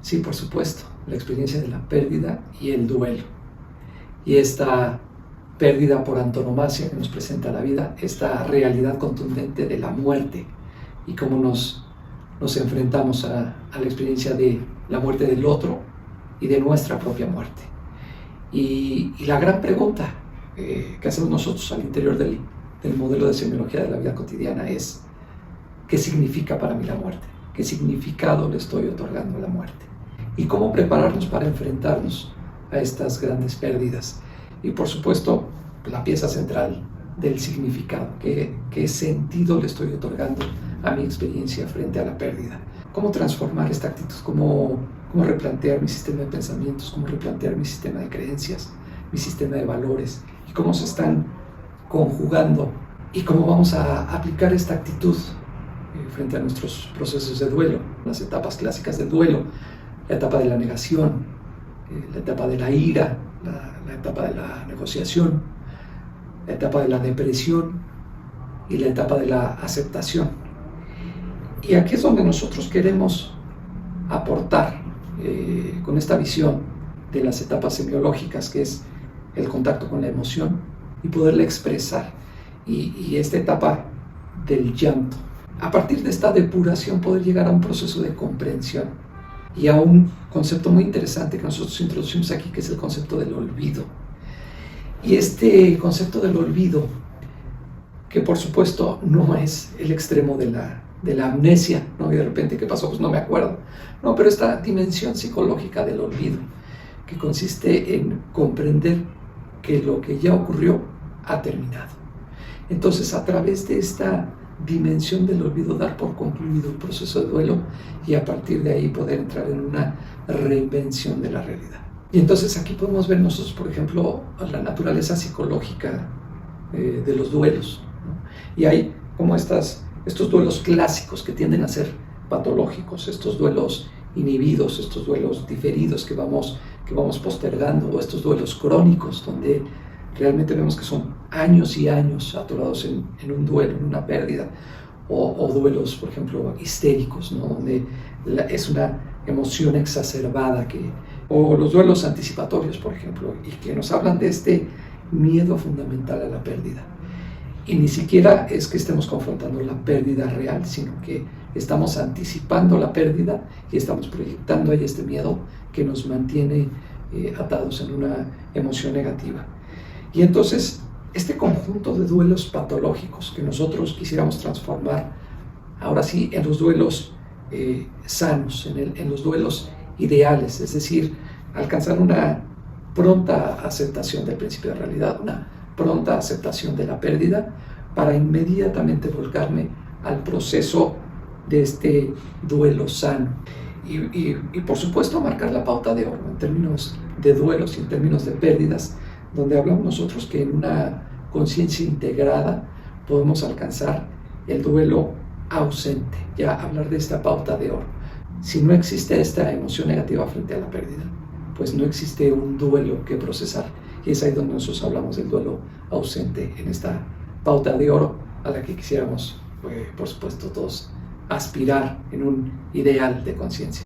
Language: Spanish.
Sí, por supuesto, la experiencia de la pérdida y el duelo. Y esta pérdida por antonomasia que nos presenta la vida, esta realidad contundente de la muerte y cómo nos enfrentamos a la experiencia de la muerte del otro y de nuestra propia muerte. Y la gran pregunta que hacemos nosotros al interior del modelo de semiología de la vida cotidiana es: ¿qué significa para mí la muerte? ¿Qué significado le estoy otorgando a la muerte? Y cómo prepararnos para enfrentarnos a estas grandes pérdidas. Y por supuesto, la pieza central del significado, qué sentido le estoy otorgando a mi experiencia frente a la pérdida. Cómo transformar esta actitud, cómo replantear mi sistema de pensamientos, cómo replantear mi sistema de creencias, mi sistema de valores, y cómo se están conjugando y cómo vamos a aplicar esta actitud frente a nuestros procesos de duelo, las etapas clásicas del duelo, la etapa de la negación, la etapa de la ira, la etapa de la negociación, la etapa de la depresión y la etapa de la aceptación. Y aquí es donde nosotros queremos aportar con esta visión de las etapas semiológicas, que es el contacto con la emoción y poderla expresar, y esta etapa del llanto. A partir de esta depuración poder llegar a un proceso de comprensión y a un concepto muy interesante que nosotros introducimos aquí, que es el concepto del olvido. Y este concepto del olvido, que por supuesto no es el extremo de la amnesia, ¿no? Y de repente, ¿qué pasó? Pues no me acuerdo. No, pero esta dimensión psicológica del olvido, que consiste en comprender que lo que ya ocurrió ha terminado. Entonces, a través de esta dimensión del olvido, dar por concluido el proceso de duelo y a partir de ahí poder entrar en una reinvención de la realidad. Y entonces aquí podemos ver nosotros, por ejemplo, la naturaleza psicológica de los duelos, ¿no? Y hay como estos duelos clásicos que tienden a ser patológicos, estos duelos inhibidos, estos duelos diferidos que vamos postergando, o estos duelos crónicos donde realmente vemos que son años y años atorados en un duelo, en una pérdida, o duelos, por ejemplo, histéricos, ¿no? Donde es una emoción exacerbada, o los duelos anticipatorios, por ejemplo, y que nos hablan de este miedo fundamental a la pérdida. Y ni siquiera es que estemos confrontando la pérdida real, sino que estamos anticipando la pérdida y estamos proyectando ahí este miedo que nos mantiene atados en una emoción negativa. Y entonces, este conjunto de duelos patológicos que nosotros quisiéramos transformar, ahora sí, en los duelos sanos, en los duelos ideales, es decir, alcanzar una pronta aceptación del principio de realidad, una pronta aceptación de la pérdida, para inmediatamente volcarme al proceso de este duelo sano. Y por supuesto marcar la pauta de oro en términos de duelos y en términos de pérdidas, donde hablamos nosotros que en una conciencia integrada podemos alcanzar el duelo ausente, ya hablar de esta pauta de oro. Si no existe esta emoción negativa frente a la pérdida, pues no existe un duelo que procesar, y es ahí donde nosotros hablamos del duelo ausente, en esta pauta de oro a la que quisiéramos, por supuesto, todos aspirar en un ideal de conciencia.